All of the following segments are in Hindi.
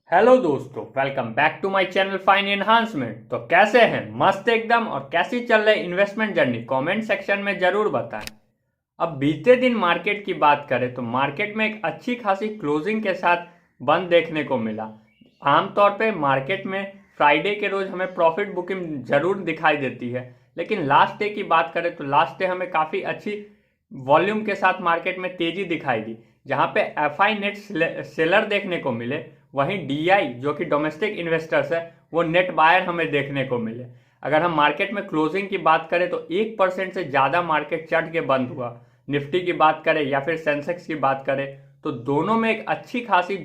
हेलो दोस्तों, welcome back to my channel fine enhancement. तो कैसे हैं? मस्त एकदम। और कैसी चल रही इन्वेस्टमेंट जर्नी? कमेंट सेक्शन में जरूर बताएं। अब बीते दिन मार्केट की बात करें तो मार्केट में एक अच्छी खासी क्लोजिंग के साथ बंद देखने को मिला। आमतौर पे मार्केट में फ्राइडे के रोज हमें प्रॉफिट बुकिंग जरूर दिखाई देती है, लेकिन लास्ट डे की बात करें तो लास्ट डे हमें काफ़ी अच्छी वॉल्यूम के साथ मार्केट में तेजी दिखाई दी, जहां पे एफआई नेट सेलर देखने को मिले, वहीं डीआई जो कि डोमेस्टिक इन्वेस्टर्स है वो नेट बायर हमें देखने को मिले। अगर हम मार्केट में क्लोजिंग की बात करें तो 1% से ज़्यादा मार्केट चढ़ के बंद हुआ। निफ्टी की बात करें या फिर सेंसेक्स की बात करें तो दोनों में एक अच्छी खासी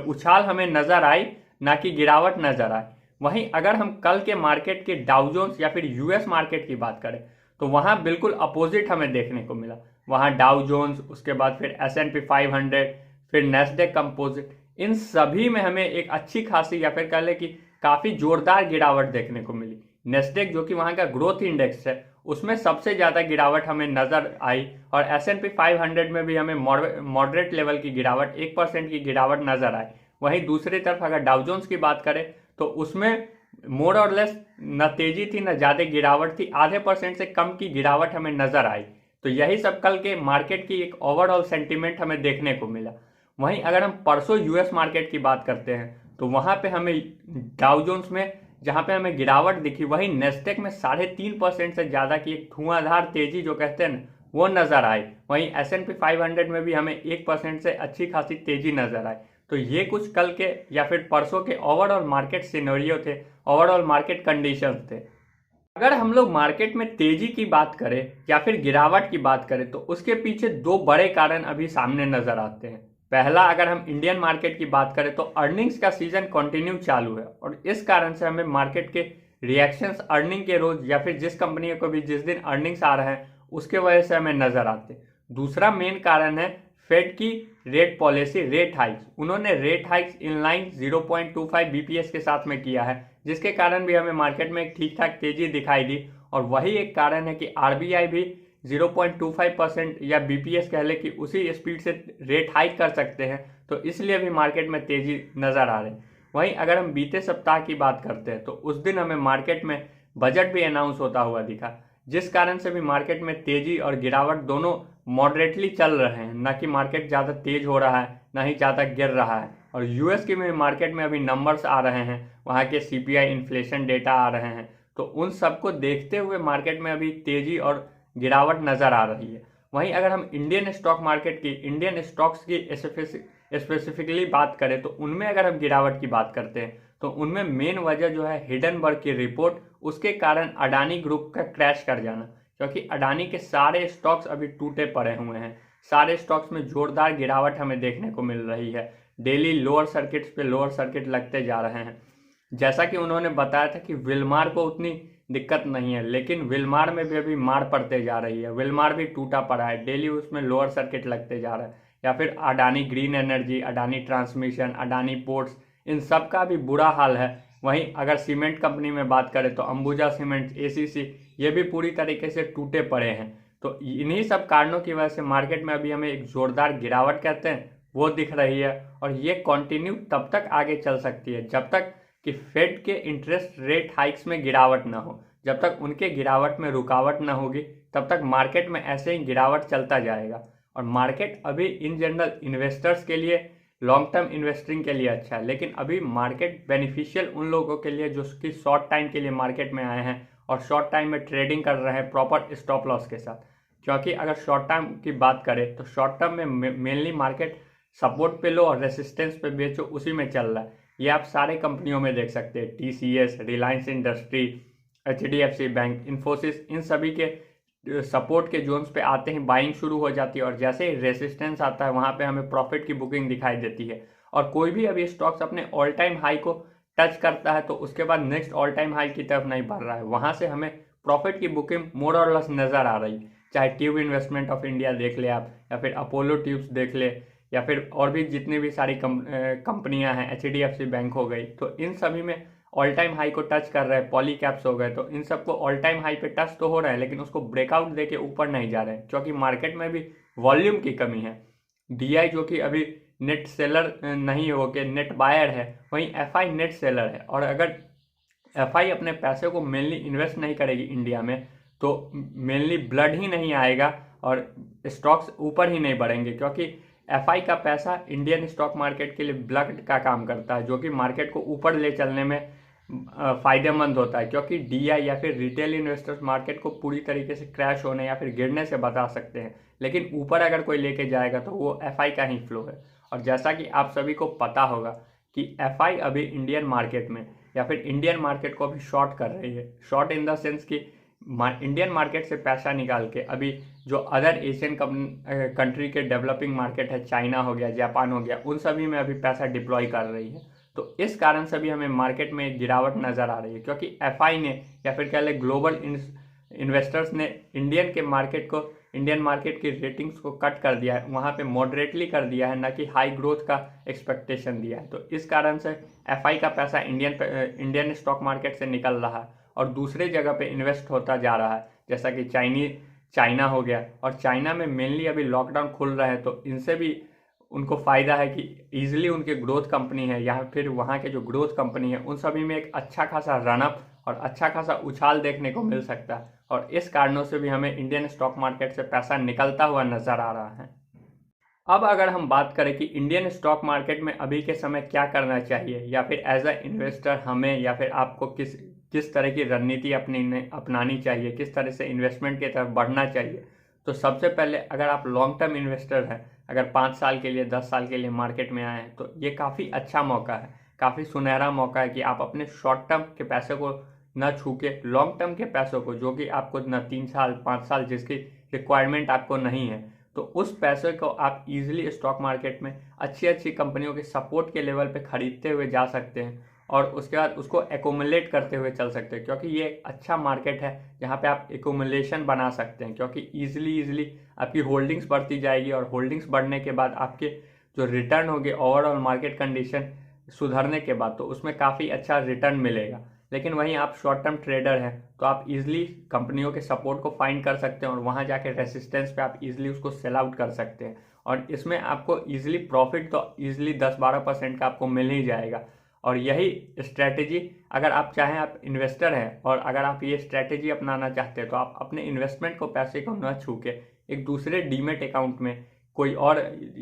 उछाल हमें नजर आई, ना कि गिरावट नजर आई। वहीं अगर हम कल के मार्केट के डाउ जोन्स या फिर यूएस मार्केट की बात करें तो वहां बिल्कुल अपोजिट हमें देखने को मिला। वहां डाउ जोन्स, उसके बाद फिर S&P 500, फिर नेस्डेक कंपोजिट, इन सभी में हमें एक अच्छी खासी या फिर कह लें कि काफी जोरदार गिरावट देखने को मिली। नेस्डेक जो कि वहां का ग्रोथ इंडेक्स है उसमें सबसे ज्यादा गिरावट हमें नजर आई, और S&P 500 में भी हमें मॉडरेट लेवल की गिरावट 1% की गिरावट नजर आई। वहीं दूसरी तरफ अगर डाउ जोन्स की बात करें तो उसमें मोर और लेस न तेजी थी न ज्यादा गिरावट थी, आधे % से कम की गिरावट हमें नजर आई। तो यही सब कल के मार्केट की एक ओवरऑल सेंटीमेंट हमें देखने को मिला। वहीं अगर हम परसों यूएस मार्केट की बात करते हैं तो वहां पे हमें डाउ जोन्स में जहां पे हमें गिरावट दिखी, वहीं नेस्डेक में 3.5% से ज्यादा की एक धुआंधार तेजी जो कहते हैं ना वो नजर आई। वहीं S&P 500 में भी हमें 1% से अच्छी खासी तेजी नजर आई। तो ये कुछ कल के या फिर परसों के ओवरऑल मार्केट सिनेरियो थे, ओवरऑल मार्केट कंडीशंस थे। अगर हम लोग मार्केट में तेजी की बात करें या फिर गिरावट की बात करें तो उसके पीछे दो बड़े कारण अभी सामने नजर आते हैं। पहला, अगर हम इंडियन मार्केट की बात करें तो अर्निंग्स का सीजन कंटिन्यू चालू है, और इस कारण से हमें मार्केट के रिएक्शंस अर्निंग के रोज या फिर जिस कंपनी को भी जिस दिन अर्निंग्स आ रहे हैं उसके वजह से हमें नजर आते हैं। दूसरा मेन कारण है फेड की रेट पॉलिसी, रेट हाइक्स। उन्होंने रेट हाइक्स इनलाइन 0.25 बीपीएस के साथ में किया है, जिसके कारण भी हमें मार्केट में एक ठीक ठाक तेजी दिखाई दी। और वही एक कारण है कि आरबीआई भी 0.25% या बीपीएस कह ले कि उसी स्पीड से रेट हाइक कर सकते हैं, तो इसलिए भी मार्केट में तेजी नजर आ रही। वहीं अगर हम बीते सप्ताह की बात करते हैं तो उस दिन हमें मार्केट में बजट भी अनाउंस होता हुआ दिखा, जिस कारण से भी मार्केट में तेजी और गिरावट दोनों मॉडरेटली चल रहे हैं, ना कि मार्केट ज़्यादा तेज हो रहा है ना ही ज़्यादा गिर रहा है। और यूएस की भी मार्केट में अभी नंबर्स आ रहे हैं, वहाँ के सीपीआई इन्फ्लेशन डेटा आ रहे हैं, तो उन सबको देखते हुए मार्केट में अभी तेजी और गिरावट नज़र आ रही है। वहीं अगर हम इंडियन स्टॉक मार्केट की, इंडियन स्टॉक्स की स्पेसिफिकली बात करें तो उनमें अगर हम गिरावट की बात करते हैं तो उनमें मेन वजह जो है हिडनबर्ग की रिपोर्ट, उसके कारण अडानी ग्रुप का क्रैश कर जाना, क्योंकि अडानी के सारे स्टॉक्स अभी टूटे पड़े हुए हैं। सारे स्टॉक्स में जोरदार गिरावट हमें देखने को मिल रही है। डेली लोअर सर्किट्स पे लोअर सर्किट लगते जा रहे हैं। जैसा कि उन्होंने बताया था कि विलमार को उतनी दिक्कत नहीं है, लेकिन विलमार में भी अभी मार पड़ते जा रही है। विलमार भी टूटा पड़ा है, डेली उसमें लोअर सर्किट लगते जा रहा है। या फिर Adani green energy, Adani transmission, Adani ports, इन सब का भी बुरा हाल है। वहीं अगर सीमेंट कंपनी में बात करें तो अंबुजा सीमेंट, एसीसी, ये भी पूरी तरीके से टूटे पड़े हैं। तो इन्हीं सब कारणों की वजह से मार्केट में अभी हमें एक जोरदार गिरावट कहते हैं वो दिख रही है, और ये कंटिन्यू तब तक आगे चल सकती है जब तक कि फेड के इंटरेस्ट रेट हाइक्स में गिरावट ना हो। जब तक उनके गिरावट में रुकावट ना होगी तब तक मार्केट में ऐसे ही गिरावट चलता जाएगा। और मार्केट अभी इन जनरल इन्वेस्टर्स के लिए, लॉन्ग टर्म इन्वेस्टिंग के लिए अच्छा है, लेकिन अभी मार्केट बेनिफिशियल उन लोगों के लिए जो कि शॉर्ट टाइम के लिए मार्केट में आए हैं और शॉर्ट टाइम में ट्रेडिंग कर रहे हैं प्रॉपर स्टॉप लॉस के साथ। क्योंकि अगर शॉर्ट टर्म की बात करें तो शॉर्ट टर्म में मेनली मार्केट सपोर्ट पे लो और रेसिस्टेंस पे बेचो, उसी में चल रहा है। ये आप सारे कंपनियों में देख सकते हैं, TCS, Reliance industry, HDFC bank, Infosys, इन सभी के सपोर्ट के जोन्स पे आते ही बाइंग शुरू हो जाती है, और जैसे ही रेसिस्टेंस आता है वहां पे हमें प्रॉफिट की बुकिंग दिखाई देती है। और कोई भी अभी स्टॉक्स अपने ऑल टाइम हाई को टच करता है तो उसके बाद नेक्स्ट ऑल टाइम हाई की तरफ नहीं बढ़ रहा है, वहां से हमें प्रॉफिट की बुकिंग मोर और लेस नजर आ रही है। चाहे ट्यूब इन्वेस्टमेंट ऑफ इंडिया देख ले आप, या फिर अपोलो ट्यूब्स देख ले, या फिर और भी जितनी भी सारी कंपनियां हैं, एचडीएफसी बैंक हो गई, तो इन सभी में ऑल टाइम हाई को टच कर रहे हैं। पॉली कैप्स हो गए, तो इन सबको ऑल टाइम हाई पे टच तो हो रहे हैं, लेकिन उसको ब्रेकआउट देके ऊपर नहीं जा रहे हैं, क्योंकि मार्केट में भी वॉल्यूम की कमी है। डीआई जो कि अभी नेट सेलर नहीं हो के नेट बायर है, वहीं एफआई नेट सेलर है। और अगर एफआई अपने पैसे को मेनली इन्वेस्ट नहीं करेगी इंडिया में तो मेनली ब्लड ही नहीं आएगा और स्टॉक्स ऊपर ही नहीं बढ़ेंगे, क्योंकि एफआई का पैसा इंडियन स्टॉक मार्केट के लिए ब्लड का काम करता है, जो कि मार्केट को ऊपर ले चलने में फायदेमंद होता है, क्योंकि डीआई या फिर रिटेल इन्वेस्टर्स मार्केट को पूरी तरीके से क्रैश होने या फिर गिरने से बचा सकते हैं, लेकिन ऊपर अगर कोई लेके जाएगा तो वो एफआई का ही फ्लो है। और जैसा कि आप सभी को पता होगा कि एफआई अभी इंडियन मार्केट में या फिर इंडियन मार्केट को अभी शॉर्ट कर रही है। शॉर्ट इन द सेंस कि इंडियन मार्केट से पैसा निकाल के अभी जो अदर एशियन कंट्री के डेवलपिंग मार्केट है, चाइना हो गया, जापान हो गया, उन सभी में अभी पैसा डिप्लॉय कर रही है। तो इस कारण से भी हमें मार्केट में एक गिरावट नज़र आ रही है, क्योंकि एफआई ने या फिर कह लें ग्लोबल इन्वेस्टर्स ने इंडियन मार्केट की रेटिंग्स को कट कर दिया है, वहाँ पे मॉडरेटली कर दिया है, न कि हाई ग्रोथ का एक्सपेक्टेशन दिया है। तो इस कारण से एफआई का पैसा इंडियन स्टॉक मार्केट से निकल रहा है और दूसरे जगह पे इन्वेस्ट होता जा रहा है, जैसा कि चाइना हो गया। और चाइना में मेनली अभी लॉकडाउन खुल रहा है, तो इनसे भी उनको फ़ायदा है कि ईजिली उनके ग्रोथ कंपनी है या फिर वहाँ के जो ग्रोथ कंपनी है उन सभी में एक अच्छा खासा रनअप और अच्छा खासा उछाल देखने को मिल सकता है। और इस कारणों से भी हमें इंडियन स्टॉक मार्केट से पैसा निकलता हुआ नज़र आ रहा है। अब अगर हम बात करें कि इंडियन स्टॉक मार्केट में अभी के समय क्या करना चाहिए, या फिर एज अ इन्वेस्टर हमें या फिर आपको किस तरह की रणनीति अपनानी चाहिए, किस तरह से इन्वेस्टमेंट की तरफ बढ़ना चाहिए, तो सबसे पहले अगर आप लॉन्ग टर्म इन्वेस्टर हैं, अगर 5 साल के लिए 10 साल के लिए मार्केट में आए हैं, तो ये काफ़ी अच्छा मौका है, काफ़ी सुनहरा मौका है कि आप अपने शॉर्ट टर्म के पैसे को न छू के लॉन्ग टर्म के पैसों को, जो कि आपको न 3 साल 5 साल जिसकी रिक्वायरमेंट आपको नहीं है, तो उस पैसे को आप इजीली स्टॉक मार्केट में अच्छी अच्छी कंपनियों के सपोर्ट के लेवल पे खरीदते हुए जा सकते हैं और उसके बाद उसको एकोमुलेट करते हुए चल सकते हैं, क्योंकि ये एक अच्छा मार्केट है जहाँ पे आप एकोमुलेशन बना सकते हैं, क्योंकि ईजिली आपकी होल्डिंग्स बढ़ती जाएगी और होल्डिंग्स बढ़ने के बाद आपके जो रिटर्न होंगे ओवरऑल मार्केट कंडीशन सुधरने के बाद, तो उसमें काफ़ी अच्छा रिटर्न मिलेगा। लेकिन वहीं आप शॉर्ट टर्म ट्रेडर हैं तो आप इजीली कंपनियों के सपोर्ट को फाइंड कर सकते हैं और वहाँ जाके रेसिस्टेंस पे आप इजीली उसको सेल आउट कर सकते हैं और इसमें आपको इजीली प्रॉफिट तो इजीली 10-12% का आपको मिल ही जाएगा। और यही स्ट्रैटेजी अगर आप चाहें, आप इन्वेस्टर हैं और अगर आप ये स्ट्रैटेजी अपनाना चाहते हैं तो आप अपने इन्वेस्टमेंट को पैसे को न छू के एक दूसरे डीमेट अकाउंट में कोई और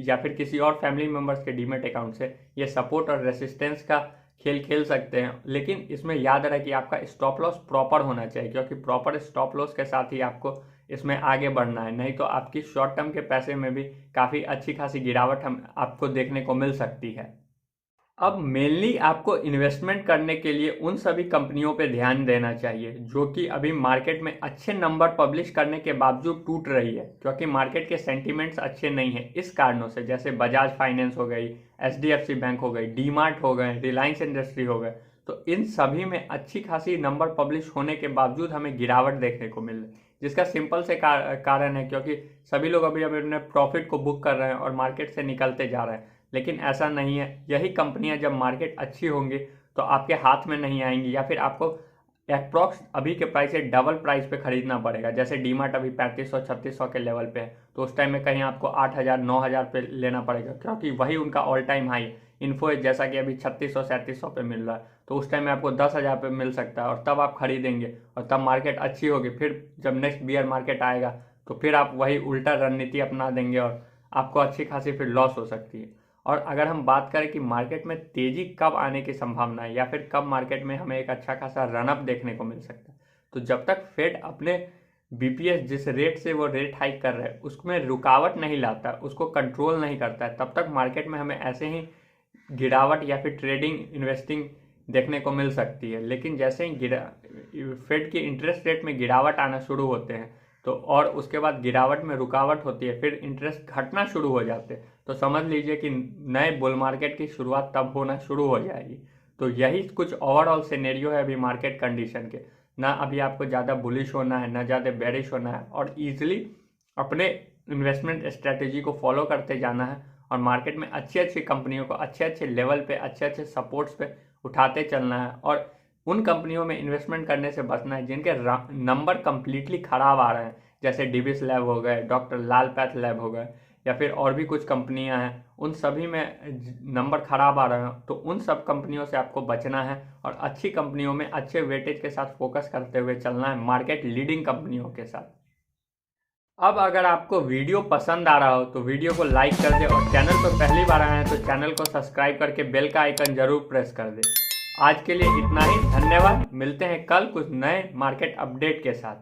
या फिर किसी और फैमिली मेम्बर्स के डीमेट अकाउंट से ये सपोर्ट और रेसिस्टेंस का खेल खेल सकते हैं। लेकिन इसमें याद रहे कि आपका स्टॉप लॉस प्रॉपर होना चाहिए, क्योंकि प्रॉपर स्टॉप लॉस के साथ ही आपको इसमें आगे बढ़ना है, नहीं तो आपकी शॉर्ट टर्म के पैसे में भी काफ़ी अच्छी खासी गिरावट आपको देखने को मिल सकती है। अब मेनली आपको इन्वेस्टमेंट करने के लिए उन सभी कंपनियों पे ध्यान देना चाहिए जो कि अभी मार्केट में अच्छे नंबर पब्लिश करने के बावजूद टूट रही है, क्योंकि मार्केट के सेंटीमेंट्स अच्छे नहीं हैं इस कारणों से, जैसे बजाज फाइनेंस हो गई, एचडीएफसी बैंक हो गई, डीमार्ट हो गए, रिलायंस इंडस्ट्री हो गए। तो इन सभी में अच्छी खासी नंबर पब्लिश होने के बावजूद हमें गिरावट देखने को मिल रही है, जिसका सिंपल से कारण है क्योंकि सभी लोग अभी अपने प्रॉफिट को बुक कर रहे हैं और मार्केट से निकलते जा रहे हैं। लेकिन ऐसा नहीं है, यही कंपनियां जब मार्केट अच्छी होंगी तो आपके हाथ में नहीं आएंगी या फिर आपको अप्रॉक्स अभी के प्राइस से डबल प्राइस पे खरीदना पड़ेगा। जैसे डीमार्ट अभी 3500-3600 के लेवल पे है, तो उस टाइम में कहीं आपको 8000-9000 पे लेना पड़ेगा, क्योंकि वही उनका ऑल टाइम हाई। इन्फो जैसा कि अभी 3600-3700 पे मिल रहा है, तो उस टाइम में आपको 10,000 पे मिल सकता है और तब आप खरीदेंगे और तब मार्केट अच्छी होगी। फिर जब नेक्स्ट बियर मार्केट आएगा तो फिर आप वही उल्टा रणनीति अपना देंगे और आपको अच्छी खासी फिर लॉस हो सकती है। और अगर हम बात करें कि मार्केट में तेजी कब आने की संभावना है या फिर कब मार्केट में हमें एक अच्छा खासा रनअप देखने को मिल सकता है, तो जब तक फेड अपने बीपीएस जिस रेट से वो रेट हाइक कर रहे हैं उसमें रुकावट नहीं लाता, उसको कंट्रोल नहीं करता है, तब तक मार्केट में हमें ऐसे ही गिरावट या फिर ट्रेडिंग इन्वेस्टिंग देखने को मिल सकती है। लेकिन जैसे ही फेड की इंटरेस्ट रेट में गिरावट आना शुरू होते हैं तो और उसके बाद गिरावट में रुकावट होती है, फिर इंटरेस्ट घटना शुरू हो जाते हैं, तो समझ लीजिए कि नए बुल मार्केट की शुरुआत तब होना शुरू हो जाएगी। तो यही कुछ ओवरऑल सिनेरियो है अभी मार्केट कंडीशन के, ना अभी आपको ज़्यादा बुलिश होना है ना ज़्यादा बेरिश होना है, और ईजिली अपने इन्वेस्टमेंट स्ट्रेटेजी को फॉलो करते जाना है और मार्केट में अच्छी अच्छी कंपनियों को अच्छे अच्छे लेवल पे अच्छे अच्छे सपोर्ट्स पे उठाते चलना है और उन कंपनियों में इन्वेस्टमेंट करने से बचना है जिनके नंबर कंप्लीटली खराब आ रहे हैं, जैसे डिविस लैब हो गए, डॉक्टर लाल पैथ लैब हो गए, या फिर और भी कुछ कंपनियां हैं उन सभी में नंबर खराब आ रहे हो, तो उन सब कंपनियों से आपको बचना है और अच्छी कंपनियों में अच्छे वेटेज के साथ फोकस करते हुए चलना है, मार्केट लीडिंग कंपनियों के साथ। अब अगर आपको वीडियो पसंद आ रहा हो तो वीडियो को लाइक कर दे और चैनल पर पहली बार आए हैं तो चैनल को सब्सक्राइब करके बेल का आइकन जरूर प्रेस कर दे। आज के लिए इतना ही, धन्यवाद। मिलते हैं कल कुछ नए मार्केट अपडेट के साथ।